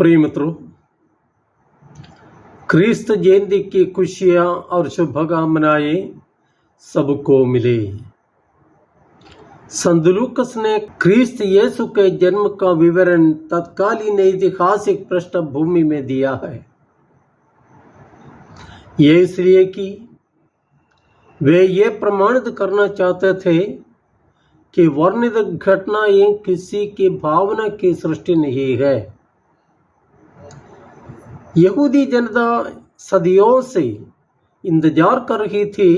प्रिय मित्रों, क्रिस्त जयंती की खुशियां और शुभकामनाएं सबको मिले। संत लूकस ने क्रिस्त यीशु के जन्म का विवरण तत्कालीन ऐतिहासिक पृष्ठभूमि में दिया है। ये इसलिए कि वे ये प्रमाणित करना चाहते थे कि वर्णित घटनाएं किसी की भावना की सृष्टि नहीं है। यहूदी जनता सदियों से इंतजार कर रही थी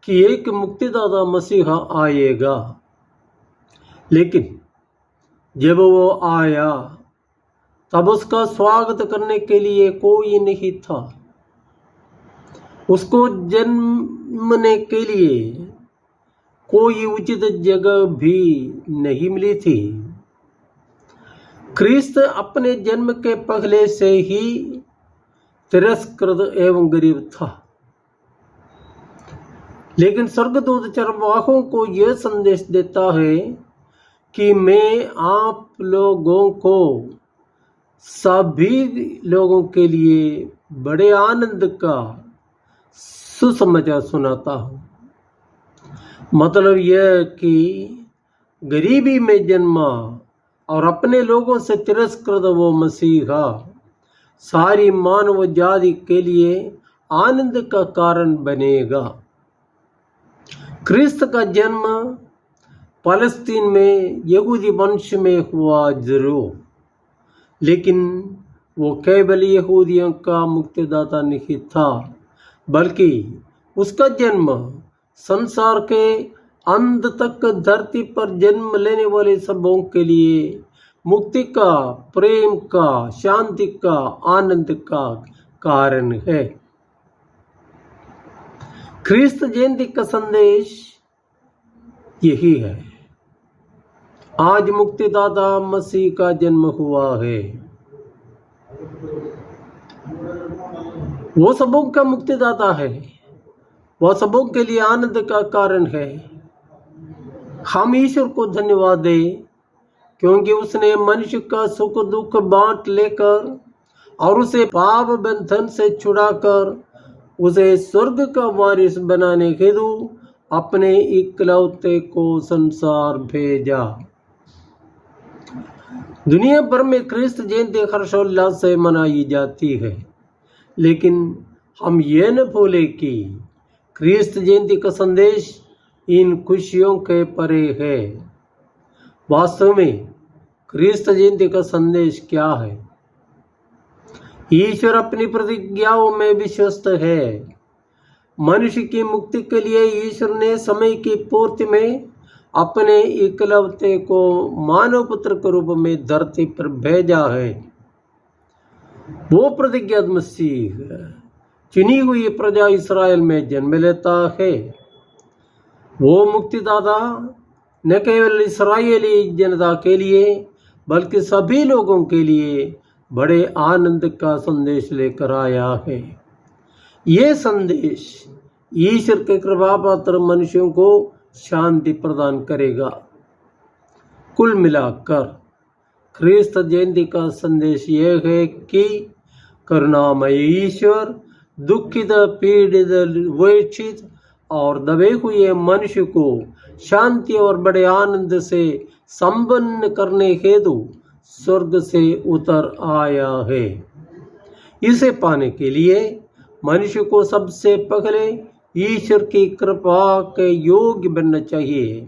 कि एक मुक्तिदाता मसीहा आएगा, लेकिन जब वो आया तब उसका स्वागत करने के लिए कोई नहीं था। उसको जन्मने के लिए कोई उचित जगह भी नहीं मिली थी। क्रिस्त अपने जन्म के पहले से ही तिरस्कृत एवं गरीब था, लेकिन स्वर्गदूत चरवाहों को यह संदेश देता है कि मैं आप लोगों को सभी लोगों के लिए बड़े आनंद का सुसमाचार सुनाता हूँ। मतलब यह कि गरीबी में जन्मा और अपने लोगों से तिरस्कृत वो मसीहा सारी मानव जाति के लिए आनंद का कारण बनेगा। क्रिस्त का जन्म फलस्तीन में यहूदी वंश में हुआ जरूर, लेकिन वो केवल यहूदियों का मुक्तिदाता नहीं था, बल्कि उसका जन्म संसार के अंत तक धरती पर जन्म लेने वाले सबों के लिए मुक्ति का, प्रेम का, शांति का, आनंद का कारण है। क्रिस्त जयंती का संदेश यही है। आज मुक्तिदाता मसीह का जन्म हुआ है। वो सबों का मुक्तिदाता है, वह सबों के लिए आनंद का कारण है। हम ईश्वर को धन्यवाद दें, क्योंकि उसने मनुष्य का सुख दुख बांट लेकर और उसे पाप बंधन से छुड़ाकर उसे स्वर्ग का वारिस बनाने हेतु अपने इकलौते को संसार भेजा। दुनिया भर में क्रिस्त जयंती हर्षोल्लास से मनाई जाती है, लेकिन हम ये न भूलें कि क्रिस्त जयंती का संदेश इन खुशियों के परे है। वास्तव में क्रिस्त जयंती का संदेश क्या है? ईश्वर अपनी प्रतिज्ञाओं में विश्वस्त है। मनुष्य की मुक्ति के लिए ईश्वर ने समय की पूर्ति में अपने इकलौते को मानव पुत्र के रूप में धरती पर भेजा है। वो प्रतिज्ञा मसीह चुनी हुई प्रजा इस्राएल में जन्म लेता है। वो मुक्तिदाता न केवल इस्राएली जनता के लिए बल्कि सभी लोगों के लिए बड़े आनंद का संदेश लेकर आया है। ये संदेश ईश्वर के कृपा पात्र मनुष्यों को शांति प्रदान करेगा। कुल मिलाकर क्रिस्त जयंती का संदेश यह है कि करुणामय ईश्वर दुखित, पीड़ित, वंचित और दबे हुए मनुष्य को शांति और बड़े आनंद से संपन्न करने हेतु स्वर्ग से उतर आया है। इसे पाने के लिए मनुष्य को सबसे पहले ईश्वर की कृपा के योग्य बनना चाहिए।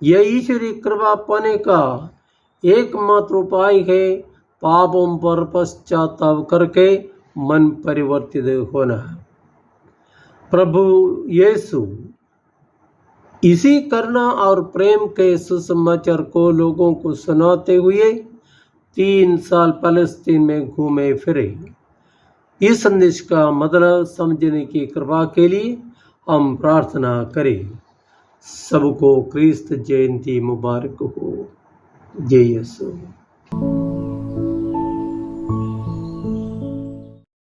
यह ईश्वरीय कृपा पाने का एकमात्र उपाय है पापों पर पश्चाताप करके मन परिवर्तित होना। प्रभु यीशु इसी करुणा और प्रेम के सुसमाचार को लोगों को सुनाते हुए 3 साल फलस्तीन में घूमे फिरे। इस संदेश का मतलब समझने की कृपा के लिए हम प्रार्थना करें। सबको क्रिस्त जयंती मुबारक हो। जय यीशु।